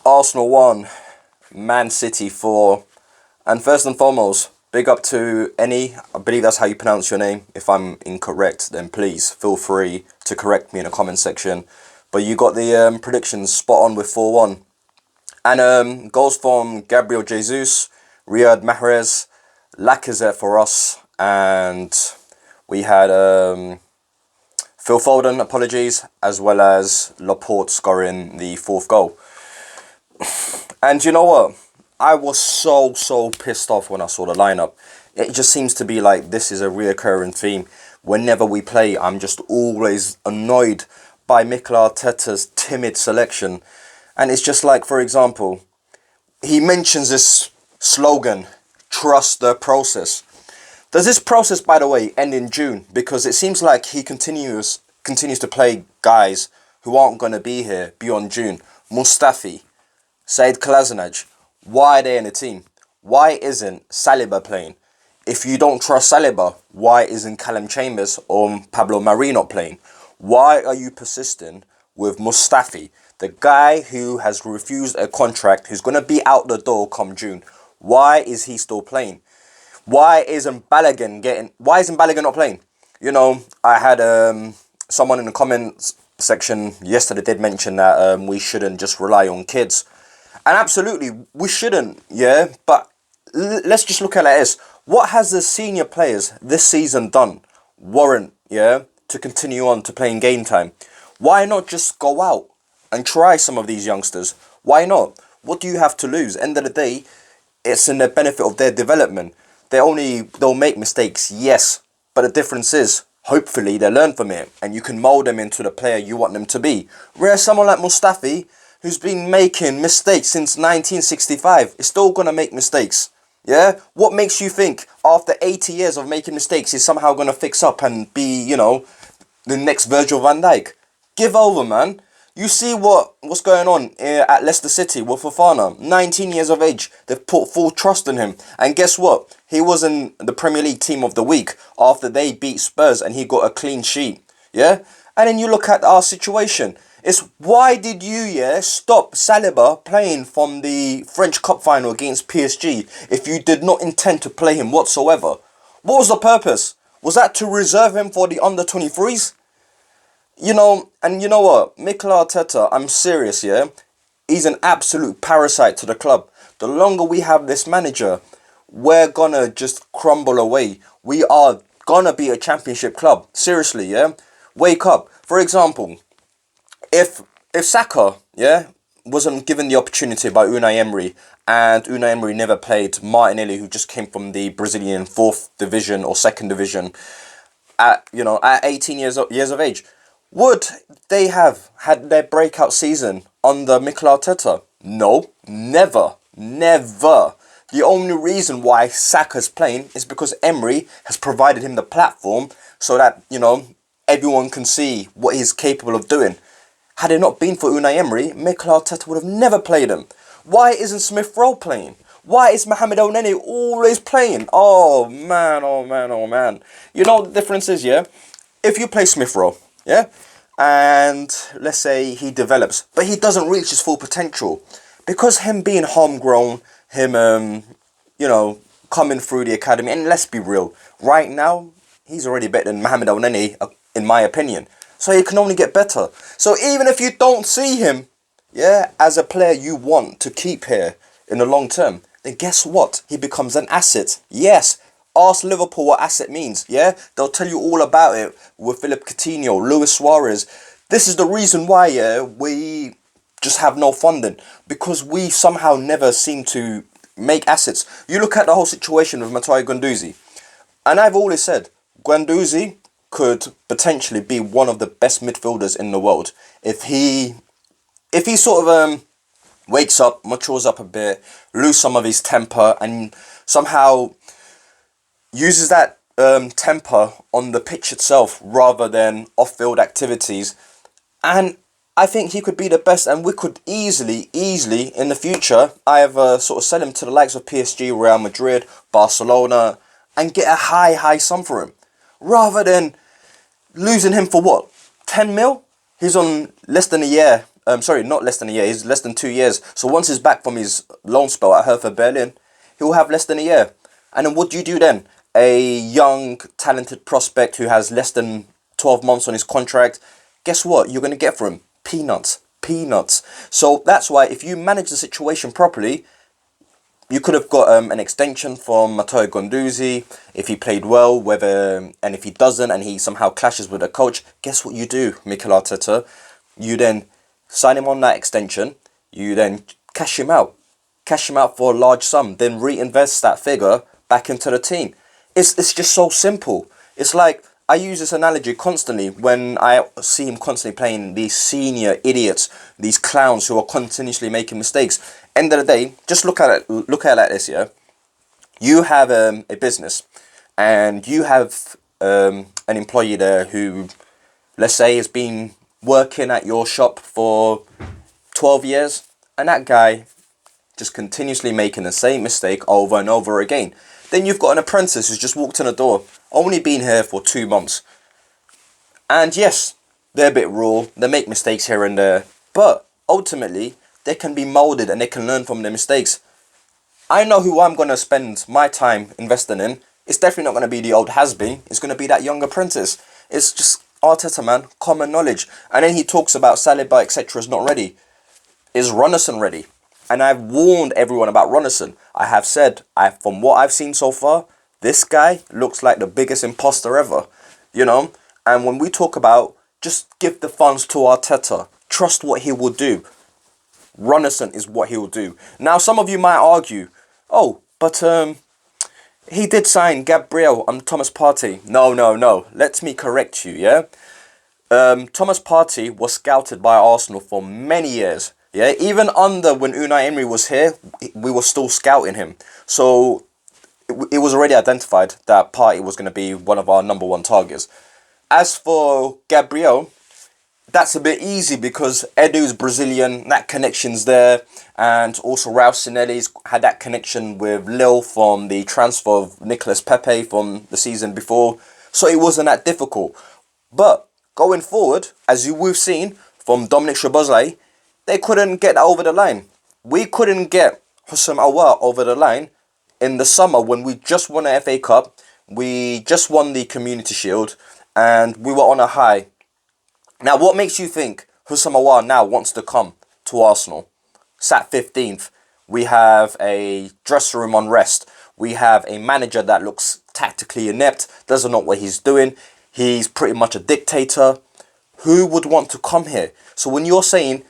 Arsenal 1, Man City 4. And first and foremost, big up to any, I believe that's how you pronounce your name. If I'm incorrect, then please feel free to correct me in the comment section. But you got the predictions spot on with 4-1. And goals from Gabriel Jesus, Riyad Mahrez, Lacazette for us. And we had Phil Foden, apologies, as well as Laporte scoring the 4th goal. And you know what? I was so pissed off when I saw the lineup. It just seems to be like this is a reoccurring theme. Whenever we play, I'm just always annoyed by Mikel Arteta's timid selection. And it's just like, for example, he mentions this slogan, trust the process. Does this process, by the way, end in June? Because it seems like he continues to play guys who aren't going to be here beyond June. Mustafi, Said Kolasinac, why are they in the team? Why isn't Saliba playing? If you don't trust Saliba, why isn't Callum Chambers or Pablo Mari not playing? Why are you persisting with Mustafi, the guy who has refused a contract, who's going to be out the door come June? Why is he still playing? Why isn't Balogun not playing? You know, I had someone in the comments section yesterday did mention that we shouldn't just rely on kids. And absolutely, we shouldn't, yeah? But let's just look at it as, what has the senior players this season done warrant, yeah, to continue on to playing game time? Why not just go out and try some of these youngsters? Why not? What do you have to lose? End of the day, it's in the benefit of their development. They'll make mistakes, yes. But the difference is, hopefully they learn from it and you can mould them into the player you want them to be. Whereas someone like Mustafi, who's been making mistakes since 1965, is still going to make mistakes. Yeah? What makes you think after 80 years of making mistakes he's somehow going to fix up and be, you know, the next Virgil van Dijk? Give over, man. You see what's going on at Leicester City with Fofana. 19 years of age. They've put full trust in him. And guess what? He was in the Premier League Team of the Week after they beat Spurs and he got a clean sheet. Yeah? And then you look at our situation. It's why did you, stop Saliba playing from the French Cup final against PSG if you did not intend to play him whatsoever? What was the purpose? Was that to reserve him for the under-23s? You know, and you know what? Mikel Arteta, I'm serious, yeah? He's an absolute parasite to the club. The longer we have this manager, we're gonna just crumble away. We are gonna be a championship club. Seriously, yeah? Wake up. For example, if Saka, wasn't given the opportunity by Unai Emery, and Unai Emery never played Martinelli, who just came from the Brazilian 4th division or 2nd division, at 18 years of age, would they have had their breakout season under Mikel Arteta? No, never. The only reason why Saka's playing is because Emery has provided him the platform so that, everyone can see what he's capable of doing. Had it not been for Unai Emery, Mikel Arteta would have never played him. Why isn't Smith Rowe playing? Why is Mohamed El-Neni always playing? Oh man. You know what the difference is, yeah? If you play Smith Rowe, yeah? And let's say he develops, but he doesn't reach his full potential. Because him being homegrown, him, coming through the academy, and let's be real, right now, he's already better than Mohamed El-Neni, in my opinion. So he can only get better. So even if you don't see him, as a player you want to keep here in the long term, then guess what? He becomes an asset. Yes, ask Liverpool what asset means, They'll tell you all about it with Philip Coutinho, Luis Suarez. This is the reason why, we just have no funding. Because we somehow never seem to make assets. You look at the whole situation with Matteo Guendouzi. And I've always said, Guendouzi could potentially be one of the best midfielders in the world if he sort of wakes up, matures up a bit, lose some of his temper, and somehow uses that temper on the pitch itself rather than off-field activities. And I think he could be the best, and we could easily in the future either sort of sell him to the likes of PSG, Real Madrid, Barcelona, and get a high sum for him. Rather than losing him for what? 10 mil? He's on less than a year sorry, not less than a year. He's less than 2 years. So once he's back from his loan spell at Hertha Berlin, he'll have less than a year. And then what do you do then? A young, talented prospect who has less than 12 months on his contract. Guess what? You're going to get for him peanuts. Peanuts. So that's why if you manage the situation properly, you could have got an extension from Matteo Guendouzi if he played well, and if he doesn't and he somehow clashes with the coach, guess what you do, Mikel Arteta? You then sign him on that extension, you then cash him out for a large sum, then reinvest that figure back into the team. It's just so simple. It's like, I use this analogy constantly when I see him constantly playing these senior idiots, these clowns who are continuously making mistakes. End of the day, just look at it like this, yeah? You have a business and you have an employee there who, let's say, has been working at your shop for 12 years, and that guy just continuously making the same mistake over and over again. Then you've got an apprentice who's just walked in the door, only been here for 2 months. And yes, they're a bit raw, they make mistakes here and there, but ultimately, they can be molded and they can learn from their mistakes. I know who I'm going to spend my time investing in. It's definitely not going to be the old has-been. It's going to be that young apprentice. It's just Arteta, man, common knowledge. And then he talks about Saliba, etc. is not ready. Is Runnison ready? And I've warned everyone about Runnison. I have said, from what I've seen so far, this guy looks like the biggest imposter ever. You know? And when we talk about just give the funds to Arteta, trust what he will do. Runnison is what he will do. Now, some of you might argue, oh, but he did sign Gabriel and Thomas Partey. No. Let me correct you, yeah? Thomas Partey was scouted by Arsenal for many years. Yeah, even when Unai Emery was here, we were still scouting him. So it was already identified that Partey was going to be one of our number one targets. As for Gabriel, that's a bit easy because Edu's Brazilian, that connection's there. And also Raul Sinelli's had that connection with Lille from the transfer of Nicolas Pepe from the season before. So it wasn't that difficult. But going forward, as we've seen from Dominic Szoboszlai, they couldn't get that over the line. We couldn't get Houssem Aouar over the line in the summer when we just won the FA Cup. We just won the Community Shield and we were on a high. Now, what makes you think Houssem Aouar now wants to come to Arsenal? Sat 15th. We have a dressing room on rest. We have a manager that looks tactically inept, doesn't know what he's doing. He's pretty much a dictator. Who would want to come here? So when you're saying,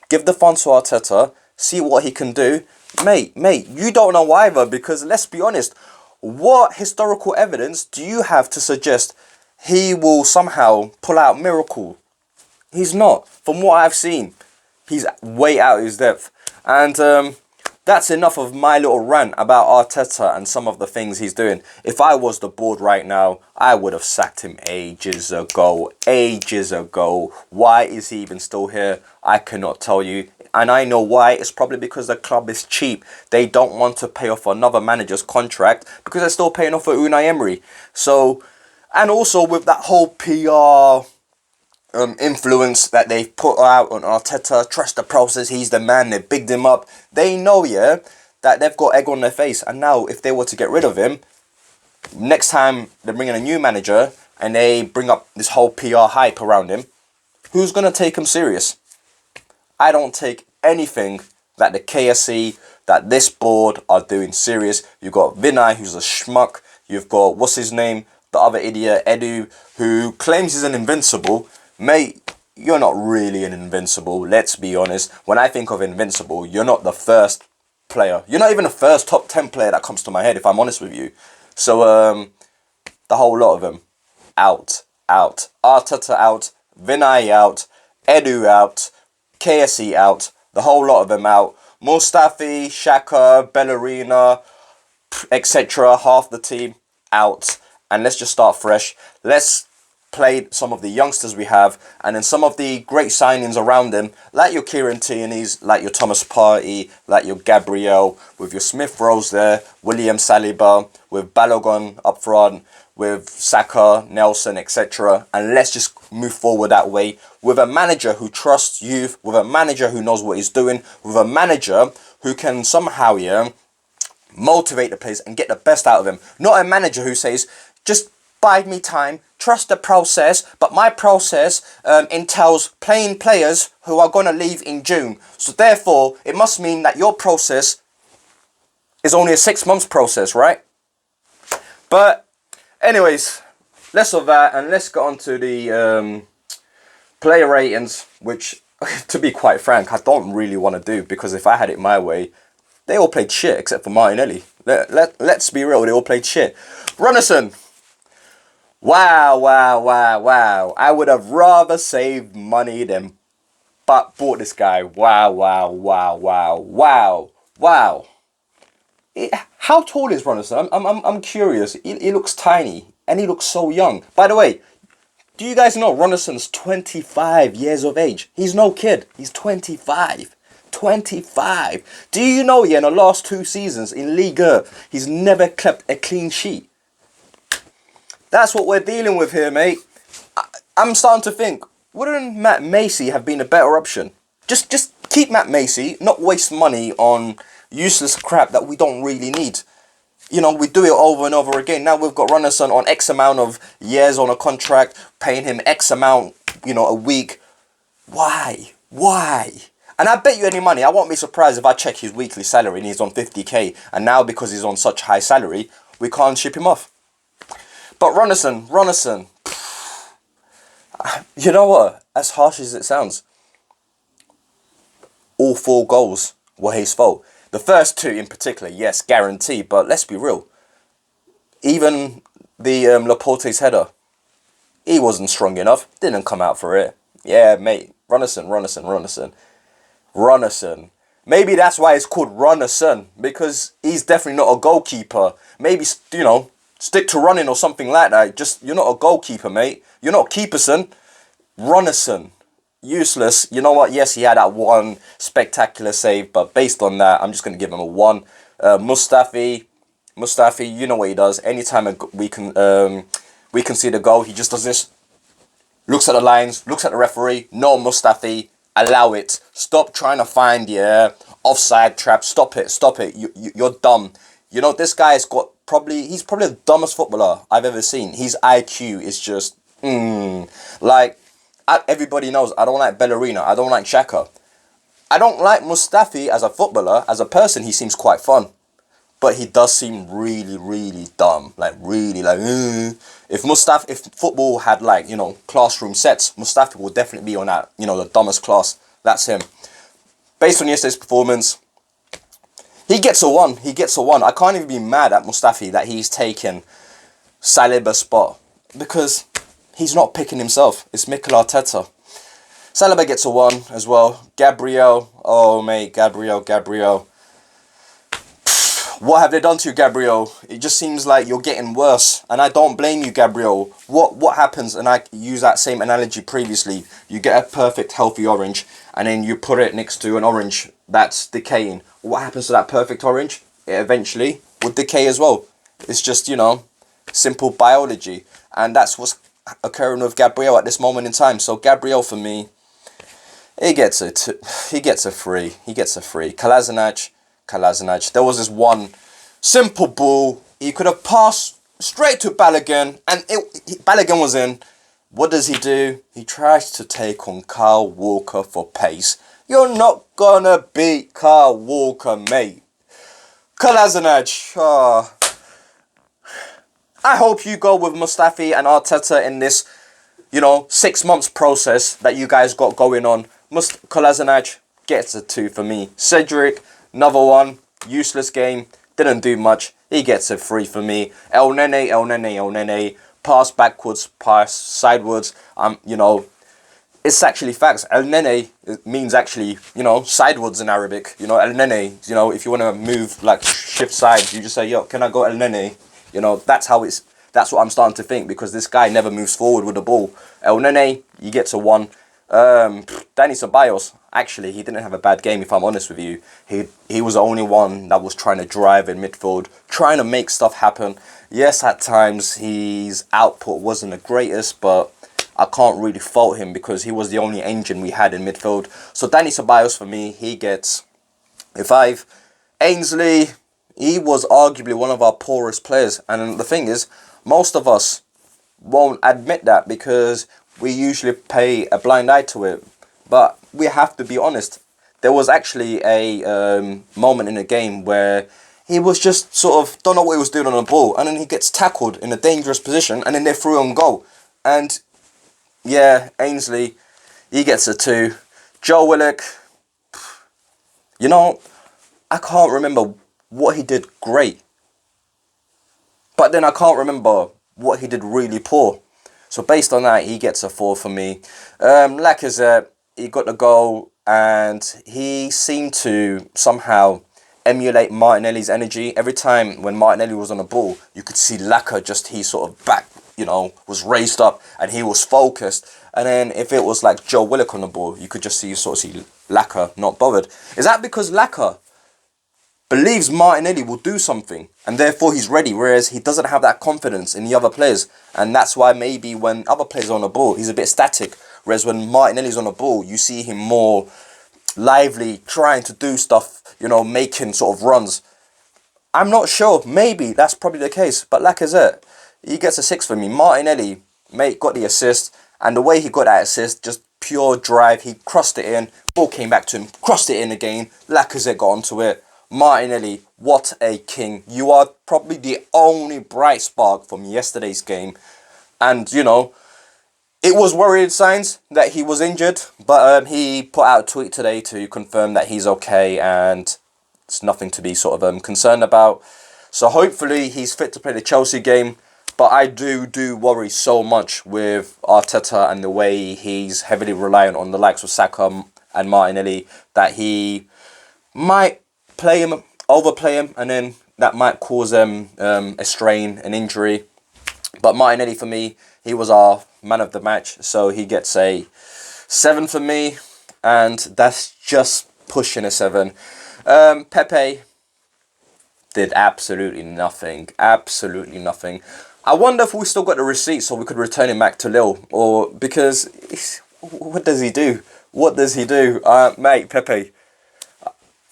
give the funds to Arteta, see what he can do, mate, you don't know either, because let's be honest, what historical evidence do you have to suggest he will somehow pull out miracle? He's not. From what I've seen, he's way out of his depth. And that's enough of my little rant about Arteta and some of the things he's doing. If I was the board right now, I would have sacked him ages ago. Why is he even still here? I cannot tell you. And I know why. It's probably because the club is cheap. They don't want to pay off another manager's contract because they're still paying off for Unai Emery. So, and also with that whole PR influence that they've put out on Arteta, trust the process, he's the man, they bigged him up. They know, yeah, that they've got egg on their face. And now if they were to get rid of him, next time they bring in a new manager and they bring up this whole PR hype around him, who's going to take him serious? I don't take anything that the KSC, that this board are doing serious. You've got Vinay, who's a schmuck. You've got, what's his name? The other idiot, Edu, who claims he's an invincible. Mate, you're not really an invincible, let's be honest. When I think of invincible, you're not the first player. You're not even the first top 10 player that comes to my head, if I'm honest with you. So, the whole lot of them, out. Arteta out, Vinay out, Edu out, KSE out, the whole lot of them out. Mustafi, Xhaka, Bellerina, etc., half the team out. And let's just start fresh. Let's play some of the youngsters we have, and then some of the great signings around them, like your Kieran Tierney's, like your Thomas Partey, like your Gabriel, with your Smith Rose there, William Saliba, with Balogun up front, with Saka, Nelson, etc. And let's just move forward that way with a manager who trusts youth, with a manager who knows what he's doing, with a manager who can somehow, yeah, motivate the players and get the best out of them. Not a manager who says, just bide me time, trust the process, but my process entails playing players who are going to leave in June. So therefore, it must mean that your process is only a 6 months process, right? But anyways, less of that and let's get on to the player ratings, which, to be quite frank, I don't really want to do, because if I had it my way, they all played shit except for Martinelli. Let's be real, they all played shit. Runnison. Wow. I would have rather saved money than bought this guy. Wow. How tall is Runnison? I'm curious. He looks tiny and he looks so young. By the way, do you guys know Runnison's 25 years of age? He's no kid. He's 25. 25. Do you know, in the last 2 seasons in Liga, he's never kept a clean sheet? That's what we're dealing with here, mate. I'm starting to think, wouldn't Matt Macy have been a better option? Just keep Matt Macy, not waste money on useless crap that we don't really need. You know, we do it over and over again. Now we've got Runnison on X amount of years on a contract, paying him X amount, a week. Why? And I bet you any money, I won't be surprised if I check his weekly salary and he's on 50k. And now because he's on such high salary, we can't ship him off. But Runnison, you know what? As harsh as it sounds, all 4 goals were his fault. The first 2 in particular, yes, guarantee. But let's be real. Even the Laporte's header, he wasn't strong enough. Didn't come out for it. Yeah, mate. Runnison. Maybe that's why it's called Runnison, because he's definitely not a goalkeeper. Maybe, stick to running or something like that. You're not a goalkeeper, mate. You're not Keeperson. Runnison. Useless. You know what? Yes, he had that one spectacular save, but based on that, I'm just going to give him a 1. Mustafi, you know what he does. Anytime we can see the goal, he just does this. Looks at the lines, looks at the referee. No, Mustafi, allow it. Stop trying to find offside trap. Stop it. You're dumb. This guy's he's probably the dumbest footballer I've ever seen. His IQ is just everybody knows I don't like Bellerina. I don't like Xhaka. I don't like Mustafi as a footballer. As a person, he seems quite fun. But he does seem really dumb. If football had classroom sets, Mustafi will definitely be on that, the dumbest class. That's him. Based on yesterday's performance, he gets a 1. I can't even be mad at Mustafi that he's taken Saliba's spot, because he's not picking himself. It's Mikel Arteta. Saliba gets a 1 as well. Gabriel. Oh, mate. Gabriel. What have they done to you, Gabriel? It just seems like you're getting worse. And I don't blame you, Gabriel. What happens, and I used that same analogy previously. You get a perfect, healthy orange, and then you put it next to an orange that's decaying. What happens to that perfect orange? It eventually would decay as well. It's just, simple biology. And that's what's occurring with Gabriel at this moment in time. So Gabriel, for me, he gets a 3. Kolasinac, there was this one simple ball. He could have passed straight to Balogun, and Balogun was in. What does he do? He tries to take on Kyle Walker for pace. You're not gonna beat Kyle Walker, mate. Kolasinac, I hope you go with Mustafi and Arteta in this, 6 months process that you guys got going on. Kolasinac gets a 2 for me. Cedric, another 1, useless game, didn't do much. He gets a 3 for me. El Nene, pass backwards, pass sidewards. It's actually facts. El Nene means actually, sidewards in Arabic. El Nene, if you want to move, shift sides, you just say, yo, can I go El Nene? That's what I'm starting to think, because this guy never moves forward with the ball. El Nene, he gets a 1. Danny Ceballos, Actually, he didn't have a bad game, if I'm honest with you. He was the only one that was trying to drive in midfield, trying to make stuff happen. Yes, at times his output wasn't the greatest, but I can't really fault him because he was the only engine we had in midfield. So Danny Ceballos, for me, he gets a 5. Ainsley, he was arguably one of our poorest players. And the thing is, most of us won't admit that because we usually pay a blind eye to it. But we have to be honest. There was actually a moment in the game where he was just sort of don't know what he was doing on the ball, and then he gets tackled in a dangerous position, and then they threw on goal. And yeah, Ainsley, he gets a 2. Joe Willock, you know, I can't remember what he did great, but then I can't remember what he did really poor. So based on that, he gets a 4 for me. Lacazette, he got the goal, and he seemed to somehow emulate Martinelli's energy. Every time when Martinelli was on the ball, you could see Laka just, he sort of back, was raised up and he was focused. And then if it was like Joe Willock on the ball, you could just see Laka not bothered. Is that because Laka believes Martinelli will do something and therefore he's ready, whereas he doesn't have that confidence in the other players? And that's why maybe when other players are on the ball, he's a bit static, whereas when Martinelli's on the ball, you see him more lively, trying to do stuff, making sort of runs. I'm not sure. Maybe that's probably the case. But Lacazette, he gets a 6 for me. Martinelli, mate, got the assist. And the way he got that assist, just pure drive. He crossed it in. Ball came back to him. Crossed it in again. Lacazette got onto it. Martinelli, what a king. You are probably the only bright spark from yesterday's game. And, it was worrying signs that he was injured, but he put out a tweet today to confirm that he's okay and it's nothing to be sort of concerned about. So hopefully he's fit to play the Chelsea game. But I do worry so much with Arteta and the way he's heavily reliant on the likes of Saka and Martinelli that he might play him, overplay him, and then that might cause them a strain, an injury. But Martinelli, for me, he was our man of the match, so he gets a 7 for me, and that's just pushing a 7. Pepe did absolutely nothing. Absolutely nothing. I wonder if we still got the receipt so we could return him back to Lille, or because what does he do? What does he do? Mate, Pepe,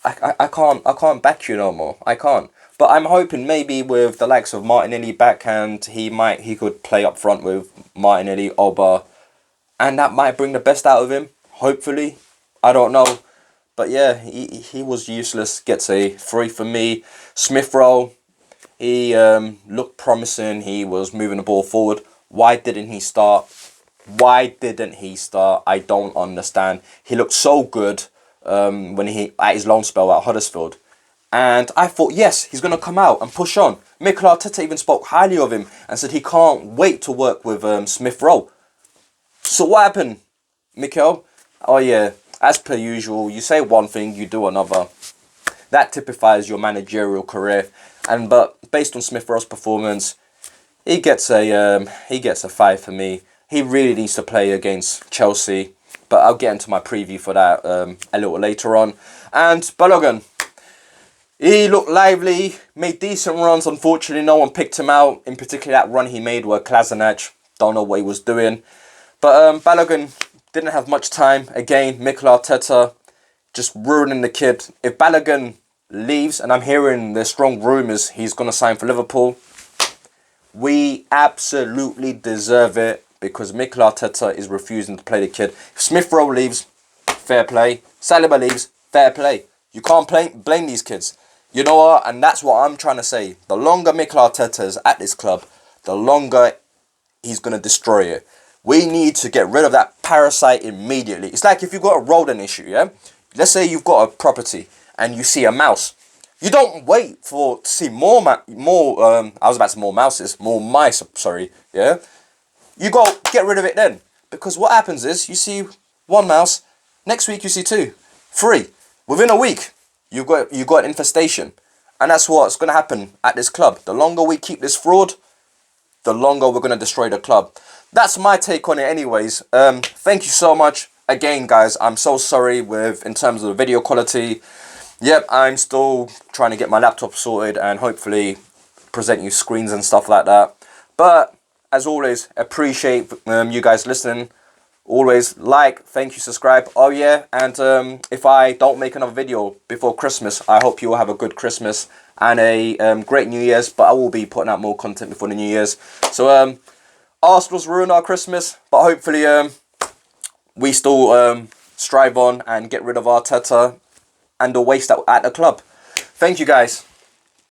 I can't back you no more. I can't. But I'm hoping maybe with the likes of Martinelli backhand, he could play up front with Martinelli, Oba, and that might bring the best out of him. Hopefully, I don't know, but yeah, he was useless. Gets a 3 for me. Smith Rowe, he looked promising. He was moving the ball forward. Why didn't he start? Why didn't he start? I don't understand. He looked so good when he at his loan spell at Huddersfield. And I thought, yes, he's going to come out and push on. Mikel Arteta even spoke highly of him and said he can't wait to work with Smith Rowe. So what happened, Mikel? Oh yeah, as per usual, you say one thing, you do another. That typifies your managerial career. But based on Smith Rowe's performance, he gets a 5 for me. He really needs to play against Chelsea. But I'll get into my preview for that a little later on. And Balogun, he looked lively, made decent runs. Unfortunately, no one picked him out. In particular, that run he made where Kolasinac, don't know what he was doing. But Balogun didn't have much time. Again, Mikel Arteta just ruining the kid. If Balogun leaves, and I'm hearing there's strong rumours he's going to sign for Liverpool, we absolutely deserve it because Mikel Arteta is refusing to play the kid. If Smith Rowe leaves, fair play. Saliba leaves, fair play. You can't blame these kids. You know what? And that's what I'm trying to say. The longer Mikel Arteta is at this club, the longer he's going to destroy it. We need to get rid of that parasite immediately. It's like if you've got a rodent issue, yeah? Let's say you've got a property and you see a mouse. You don't wait to see more mice, sorry, yeah? You go get rid of it then. Because what happens is you see one mouse, next week you see 2, 3. Within a week, you've got infestation. And that's what's going to happen at this club. The longer we keep this fraud, the longer we're going to destroy the club. That's my take on it anyways. Thank you so much again, guys, I'm so sorry in terms of the video quality. Yep, I'm still trying to get my laptop sorted and hopefully present you screens and stuff like that. But as always, appreciate you guys listening. Always like, thank you, subscribe. Oh yeah, and if I don't make another video before Christmas, I hope you all have a good Christmas and a great New Year's. But I will be putting out more content before the New Year's. So Arsenal's ruined our Christmas, but hopefully we still strive on and get rid of Arteta and the waste at the club. Thank you, guys.